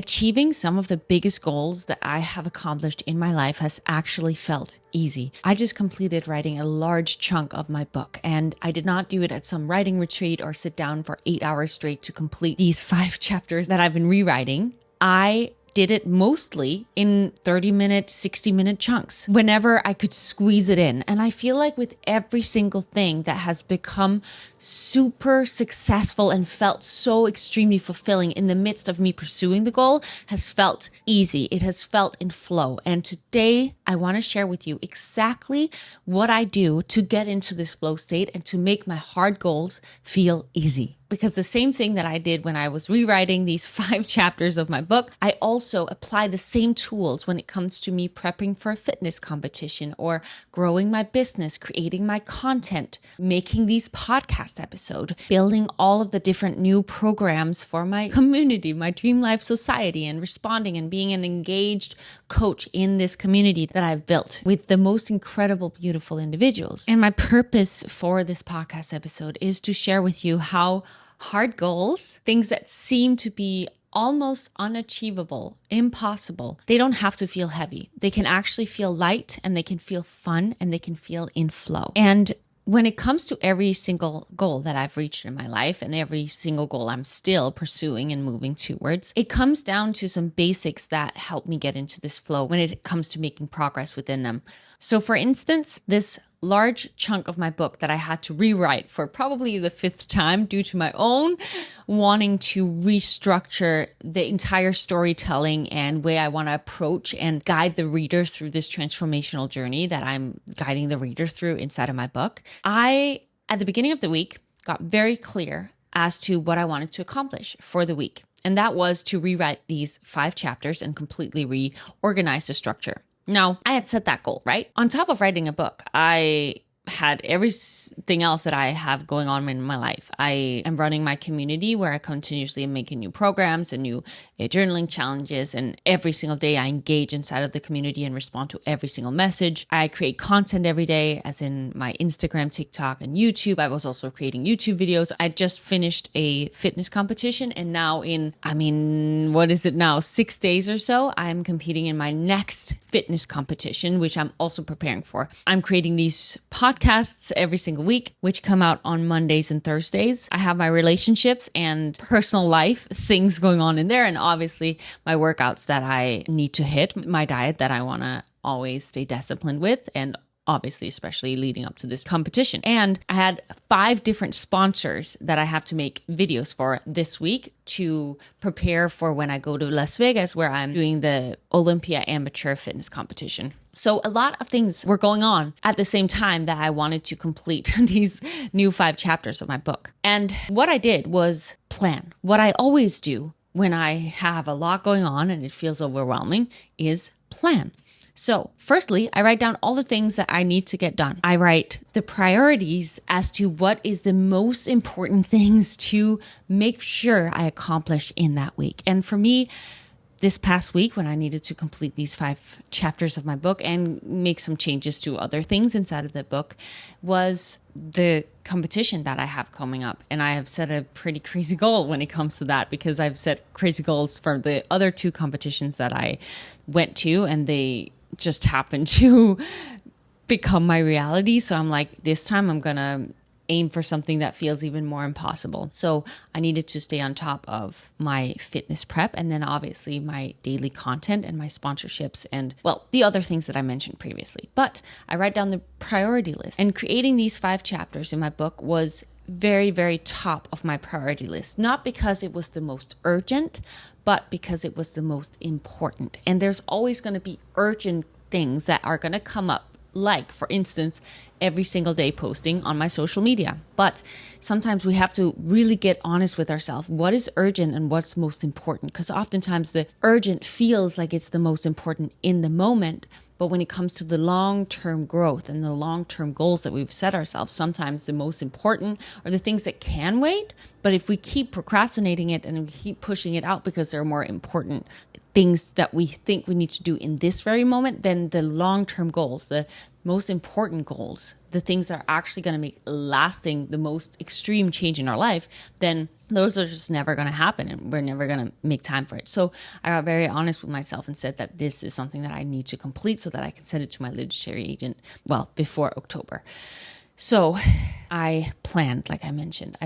Achieving some of the biggest goals that I have accomplished in my life has actually felt easy. I just completed writing a large chunk of my book, and I did not do it at some writing retreat or sit down for 8 hours straight to complete these 5 chapters that I've been rewriting. I did it mostly in 30-minute, 60-minute chunks whenever I could squeeze it in. And I feel like with every single thing that has become super successful and felt so extremely fulfilling in the midst of me pursuing the goal has felt easy. It has felt in flow. And today I want to share with you exactly what I do to get into this flow state and to make my hard goals feel easy. Because the same thing that I did when I was rewriting these 5 chapters of my book, I also apply the same tools when it comes to me prepping for a fitness competition or growing my business, creating my content, making these podcast episodes, building all of the different new programs for my community, my Dream Life Society, and responding and being an engaged coach in this community that I've built with the most incredible, beautiful individuals. And my purpose for this podcast episode is to share with you how hard goals, things that seem to be almost unachievable, impossible, they don't have to feel heavy. They can actually feel light, and they can feel fun, and they can feel in flow. And when it comes to every single goal that I've reached in my life and every single goal I'm still pursuing and moving towards, it comes down to some basics that help me get into this flow when it comes to making progress within them. So for instance, this large chunk of my book that I had to rewrite for probably the 5th time due to my own wanting to restructure the entire storytelling and way I want to approach and guide the reader through this transformational journey that I'm guiding the reader through inside of my book. I, at the beginning of the week, got very clear as to what I wanted to accomplish for the week. And that was to rewrite these 5 chapters and completely reorganize the structure. Now, I had set that goal, right? On top of writing a book, I had everything else that I have going on in my life. I am running my community where I continuously am making new programs and new journaling challenges. And every single day I engage inside of the community and respond to every single message. I create content every day, as in my Instagram, TikTok, and YouTube. I was also creating YouTube videos. I just finished a fitness competition. And now what is it now? 6 days or so, I'm competing in my next fitness competition, which I'm also preparing for. I'm creating these podcasts every single week, which come out on Mondays and Thursdays. I have my relationships and personal life things going on in there. And obviously my workouts that I need to hit, my diet that I want to always stay disciplined with, and obviously, especially leading up to this competition. And I had 5 different sponsors that I have to make videos for this week to prepare for when I go to Las Vegas, where I'm doing the Olympia Amateur Fitness Competition. So a lot of things were going on at the same time that I wanted to complete these new 5 chapters of my book. And what I did was plan. What I always do when I have a lot going on and it feels overwhelming is plan. So firstly, I write down all the things that I need to get done. I write the priorities as to what is the most important things to make sure I accomplish in that week. And for me, this past week, when I needed to complete these 5 chapters of my book and make some changes to other things inside of the book, was the competition that I have coming up. And I have set a pretty crazy goal when it comes to that, because I've set crazy goals for the other 2 competitions that I went to, and they just happened to become my reality. So I'm like, this time I'm going to aim for something that feels even more impossible. So I needed to stay on top of my fitness prep, and then obviously my daily content and my sponsorships and, well, the other things that I mentioned previously. But I write down the priority list, and creating these 5 chapters in my book was very, very top of my priority list. Not because it was the most urgent, but because it was the most important. And there's always going to be urgent things that are going to come up, like, for instance, every single day posting on my social media. But sometimes we have to really get honest with ourselves. What is urgent and what's most important? Because oftentimes the urgent feels like it's the most important in the moment. But when it comes to the long-term growth and the long-term goals that we've set ourselves, sometimes the most important are the things that can wait. But if we keep procrastinating it and we keep pushing it out because there are more important things that we think we need to do in this very moment, then the long-term goals, the most important goals, the things that are actually going to make lasting the most extreme change in our life, then those are just never going to happen, and we're never going to make time for it. So I got very honest with myself and said that this is something that I need to complete so that I can send it to my literary agent, well, before October. So I planned, like I mentioned,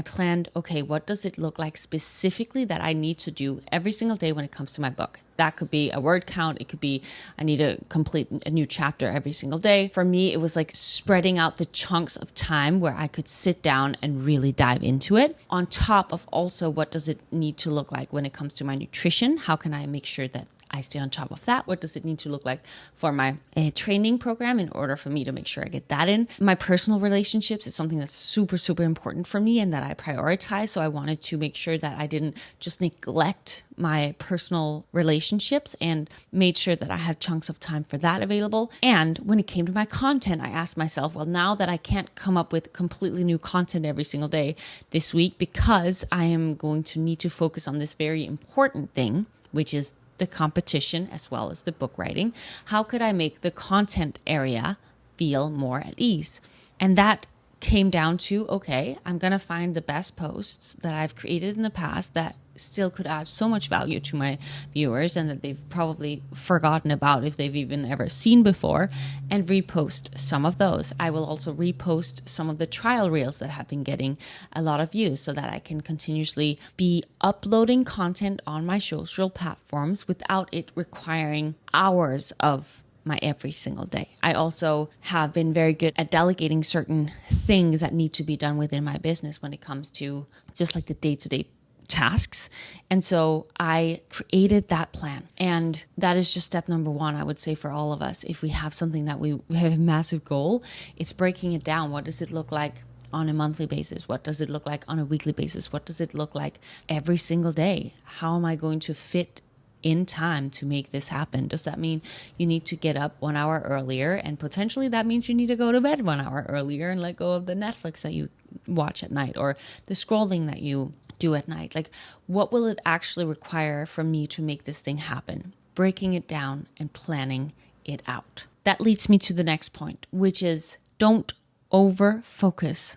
okay, what does it look like specifically that I need to do every single day when it comes to my book? That could be a word count. It could be I need to complete a new chapter every single day. For me, it was like spreading out the chunks of time where I could sit down and really dive into it. On top of also, what does it need to look like when it comes to my nutrition? How can I make sure that I stay on top of that? What does it need to look like for my training program in order for me to make sure I get that in? My personal relationships is something that's super, super important for me and that I prioritize. So I wanted to make sure that I didn't just neglect my personal relationships and made sure that I had chunks of time for that available. And when it came to my content, I asked myself, well, now that I can't come up with completely new content every single day this week because I am going to need to focus on this very important thing, which is the competition as well as the book writing, how could I make the content area feel more at ease? And that came down to, okay, I'm going to find the best posts that I've created in the past that still could add so much value to my viewers and that they've probably forgotten about if they've even ever seen before, and repost some of those. I will also repost some of the trial reels that have been getting a lot of views so that I can continuously be uploading content on my social platforms without it requiring hours of my every single day. I also have been very good at delegating certain things that need to be done within my business when it comes to just like the day-to-day tasks. And so I created that plan. And that is just step number one, I would say, for all of us. If we have something that we have a massive goal, it's breaking it down. What does it look like on a monthly basis? What does it look like on a weekly basis? What does it look like every single day? How am I going to fit in time to make this happen? Does that mean you need to get up 1 hour earlier? And potentially that means you need to go to bed 1 hour earlier and let go of the Netflix that you watch at night or the scrolling that you do at night. Like, what will it actually require from me to make this thing happen? Breaking it down and planning it out. That leads me to the next point, which is don't over focus.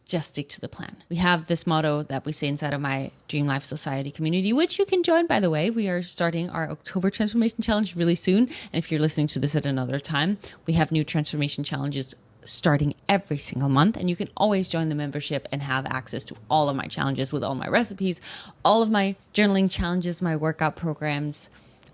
Just stick to the plan. We have this motto that we say inside of my Dream Life Society community, which you can join, by the way. We are starting our October Transformation Challenge really soon. And if you're listening to this at another time, we have new transformation challenges starting every single month. And you can always join the membership and have access to all of my challenges with all my recipes, all of my journaling challenges, my workout programs,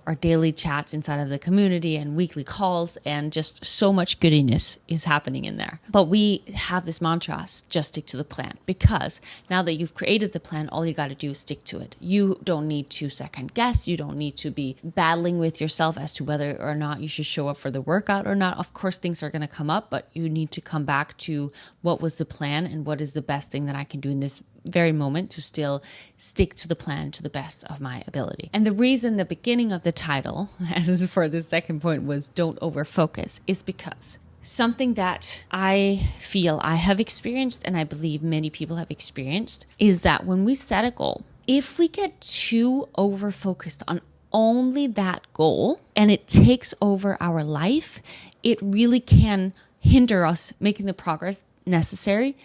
our daily chats inside of the community and weekly calls, and just so much goodiness is happening in there. But we have this mantra, just stick to the plan, because now that you've created the plan, all you got to do is stick to it. You don't need to second guess. You don't need to be battling with yourself as to whether or not you should show up for the workout or not. Of course, things are going to come up, but you need to come back to what was the plan and what is the best thing that I can do in this very moment to still stick to the plan to the best of my ability. And the reason the beginning of the title, as for the second point, was don't over focus, is because something that I feel I have experienced, and I believe many people have experienced, is that when we set a goal, if we get too over focused on only that goal and it takes over our life, it really can hinder us making the progress necessary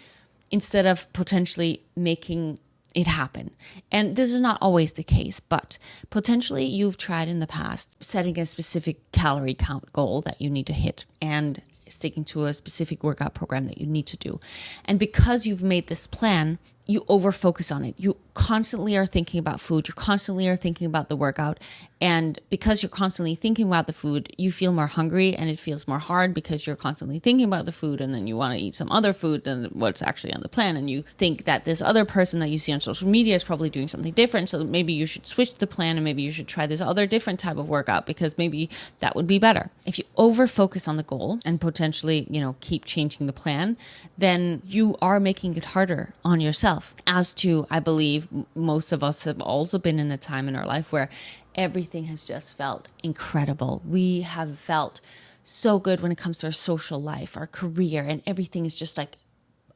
instead of potentially making it happen. And this is not always the case, but potentially you've tried in the past setting a specific calorie count goal that you need to hit and sticking to a specific workout program that you need to do. And because you've made this plan, you over focus on it. You constantly are thinking about food. You constantly are thinking about the workout. And because you're constantly thinking about the food, you feel more hungry and it feels more hard because you're constantly thinking about the food, and then you want to eat some other food than what's actually on the plan. And you think that this other person that you see on social media is probably doing something different. So maybe you should switch the plan and maybe you should try this other different type of workout because maybe that would be better. If you over focus on the goal and potentially, keep changing the plan, then you are making it harder on yourself. As to, I believe most of us have also been in a time in our life where everything has just felt incredible. We have felt so good when it comes to our social life, our career, and everything is just like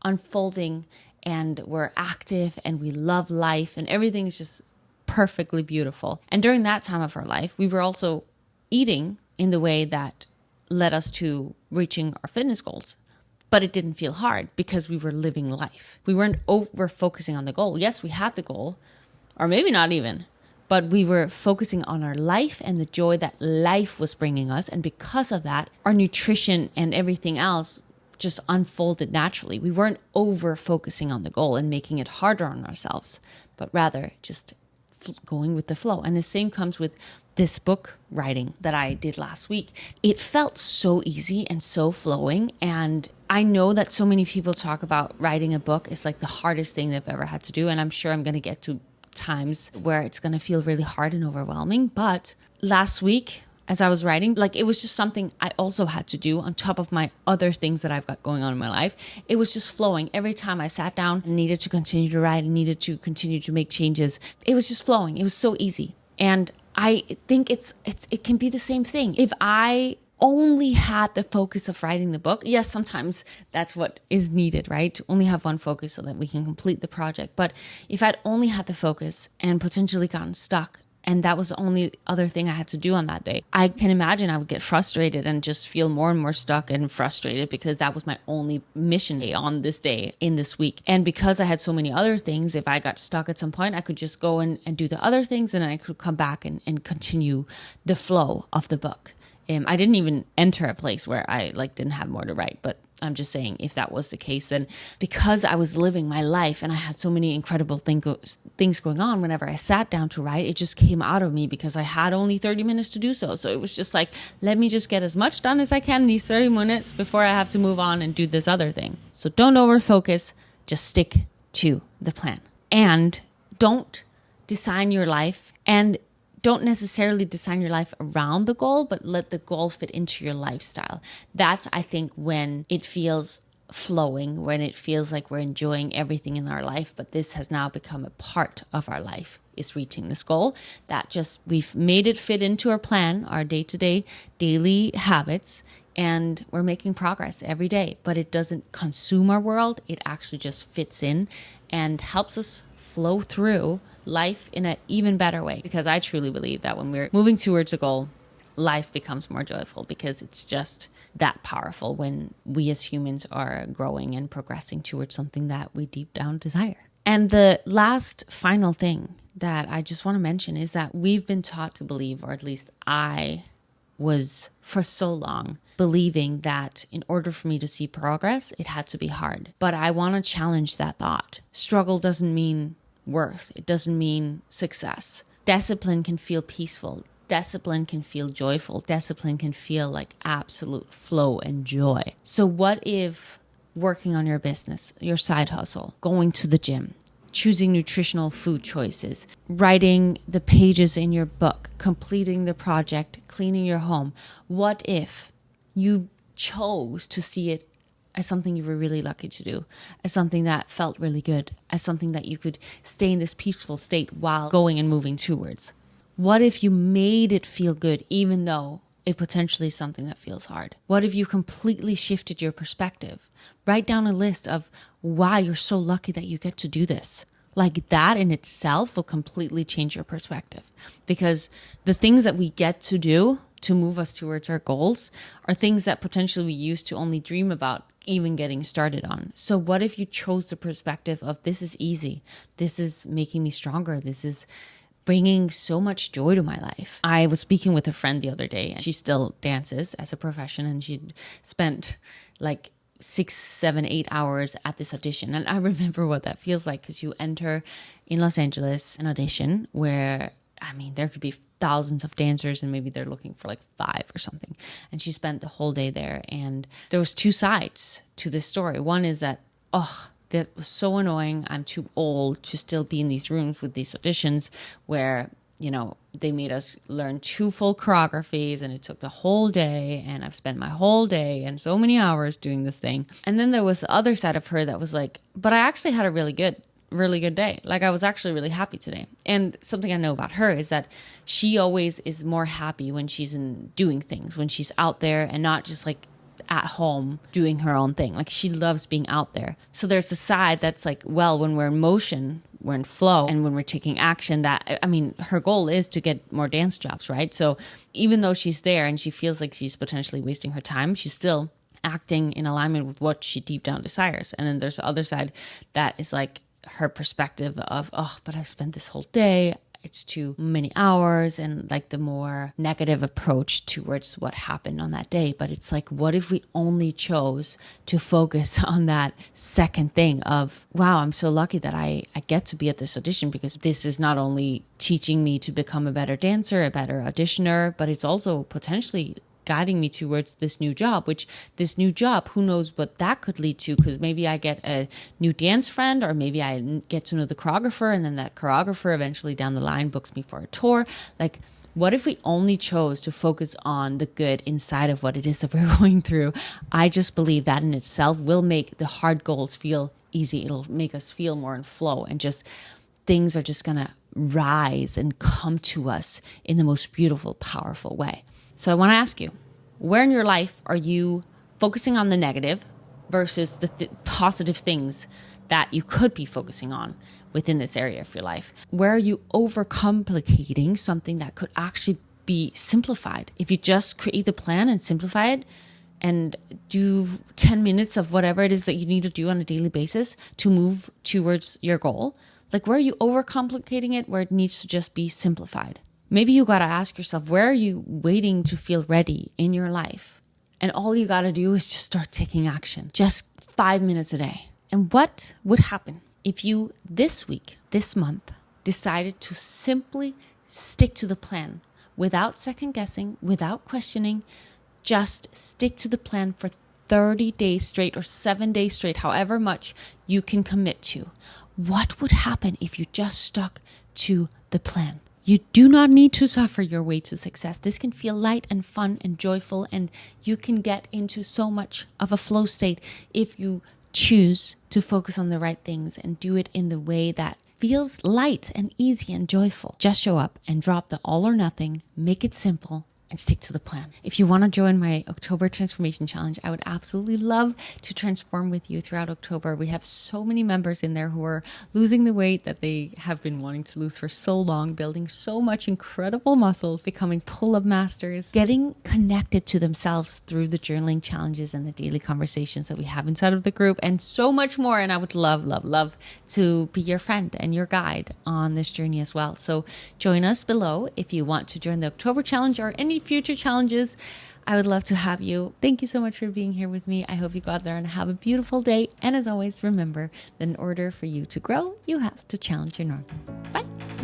unfolding, and we're active and we love life and everything is just perfectly beautiful. And during that time of our life, we were also eating in the way that led us to reaching our fitness goals. But it didn't feel hard because we were living life. We weren't over focusing on the goal. Yes, we had the goal, or maybe not even, but we were focusing on our life and the joy that life was bringing us. And because of that, our nutrition and everything else just unfolded naturally. We weren't over focusing on the goal and making it harder on ourselves, but rather just going with the flow. And the same comes with this book writing that I did last week. It felt so easy and so flowing. And I know that so many people talk about writing a book is like the hardest thing they've ever had to do. And I'm sure I'm going to get to times where it's going to feel really hard and overwhelming. But last week, as I was writing, like, it was just something I also had to do on top of my other things that I've got going on in my life. It was just flowing. Every time I sat down and needed to continue to write and needed to continue to make changes, it was just flowing. It was so easy. And I think it can be the same thing. If I only had the focus of writing the book, yes, sometimes that's what is needed, right? To only have one focus so that we can complete the project. But if I'd only had the focus and potentially gotten stuck, and that was the only other thing I had to do on that day, I can imagine I would get frustrated and just feel more and more stuck and frustrated because that was my only mission day on this day in this week. And because I had so many other things, if I got stuck at some point, I could just go and do the other things, and then I could come back and continue the flow of the book. I didn't even enter a place where I didn't have more to write, but I'm just saying, if that was the case, then because I was living my life and I had so many incredible things going on, whenever I sat down to write, it just came out of me because I had only 30 minutes to do so. So it was just like, let me just get as much done as I can in these 30 minutes before I have to move on and do this other thing. So don't over-focus, just stick to the plan. And don't design your life, and don't necessarily design your life around the goal, but let the goal fit into your lifestyle. That's, I think, when it feels flowing, when it feels like we're enjoying everything in our life, but this has now become a part of our life, is reaching this goal. That just, we've made it fit into our plan, our day-to-day, daily habits, and we're making progress every day. But it doesn't consume our world. It actually just fits in and helps us flow through life in an even better way, because I truly believe that when we're moving towards a goal, life becomes more joyful, because it's just that powerful when we as humans are growing and progressing towards something that we deep down desire. And the last final thing that I just want to mention is that we've been taught to believe, or at least I was for so long, believing that in order for me to see progress, it had to be hard. But I want to challenge that thought. Struggle doesn't mean worth. It doesn't mean success. Discipline can feel peaceful. Discipline can feel joyful. Discipline can feel like absolute flow and joy. So what if working on your business, your side hustle, going to the gym, choosing nutritional food choices, writing the pages in your book, completing the project, cleaning your home, what if you chose to see it as something you were really lucky to do, as something that felt really good, as something that you could stay in this peaceful state while going and moving towards? What if you made it feel good, even though it potentially is something that feels hard? What if you completely shifted your perspective? Write down a list of why you're so lucky that you get to do this. Like, that in itself will completely change your perspective, because the things that we get to do to move us towards our goals are things that potentially we used to only dream about even getting started on. So what if you chose the perspective of, this is easy, this is making me stronger, this is bringing so much joy to my life? I was speaking with a friend the other day, and she still dances as a profession, and she'd spent like 6, 7, 8 hours at this audition. And I remember what that feels like, because you enter in Los Angeles an audition where, I mean, there could be thousands of dancers and maybe they're looking for like 5 or something. And she spent the whole day there. And there was 2 sides to this story. One is that, that was so annoying. I'm too old to still be in these rooms with these auditions where, you know, they made us learn 2 full choreographies and it took the whole day. And I've spent my whole day and so many hours doing this thing. And then there was the other side of her that was like, but I actually had a really good day. Like, I was actually really happy today. And something I know about her is that she always is more happy when she's doing things, when she's out there and not just like at home doing her own thing. Like, she loves being out there. So there's a side that's like, well, when we're in motion, we're in flow, and when we're taking action, that, I mean, her goal is to get more dance jobs, right? So even though she's there and she feels like she's potentially wasting her time, she's still acting in alignment with what she deep down desires. And then there's the other side that is like her perspective of, oh, but I've spent this whole day, it's too many hours, and like the more negative approach towards what happened on that day. But it's like, what if we only chose to focus on that second thing of, wow, I'm so lucky that I get to be at this audition, because this is not only teaching me to become a better dancer, a better auditioner, but it's also potentially guiding me towards this new job, which this new job, who knows what that could lead to, because maybe I get a new dance friend, or maybe I get to know the choreographer, and then that choreographer eventually down the line books me for a tour. Like, what if we only chose to focus on the good inside of what it is that we're going through? I just believe that in itself will make the hard goals feel easy. It'll make us feel more in flow, and just things are just gonna rise and come to us in the most beautiful, powerful way. So I want to ask you, where in your life are you focusing on the negative versus the positive things that you could be focusing on within this area of your life? Where are you overcomplicating something that could actually be simplified? If you just create the plan and simplify it and do 10 minutes of whatever it is that you need to do on a daily basis to move towards your goal, like, where are you overcomplicating it where it needs to just be simplified? Maybe you got to ask yourself, where are you waiting to feel ready in your life? And all you got to do is just start taking action, just 5 minutes a day. And what would happen if you this week, this month, decided to simply stick to the plan without second guessing, without questioning, just stick to the plan for 30 days straight or 7 days straight, however much you can commit to? What would happen if you just stuck to the plan? You do not need to suffer your way to success. This can feel light and fun and joyful, and you can get into so much of a flow state if you choose to focus on the right things and do it in the way that feels light and easy and joyful. Just show up and drop the all or nothing, make it simple, and stick to the plan. If you want to join my October Transformation Challenge, I would absolutely love to transform with you throughout October. We have so many members in there who are losing the weight that they have been wanting to lose for so long, building so much incredible muscles, becoming pull-up masters, getting connected to themselves through the journaling challenges and the daily conversations that we have inside of the group, and so much more. And I would love, love, love to be your friend and your guide on this journey as well. So join us below if you want to join the October Challenge or any future challenges. I would love to have you. Thank you so much for being here with me. I hope you go out there and have a beautiful day. And as always, remember that in order for you to grow, you have to challenge your norm. Bye.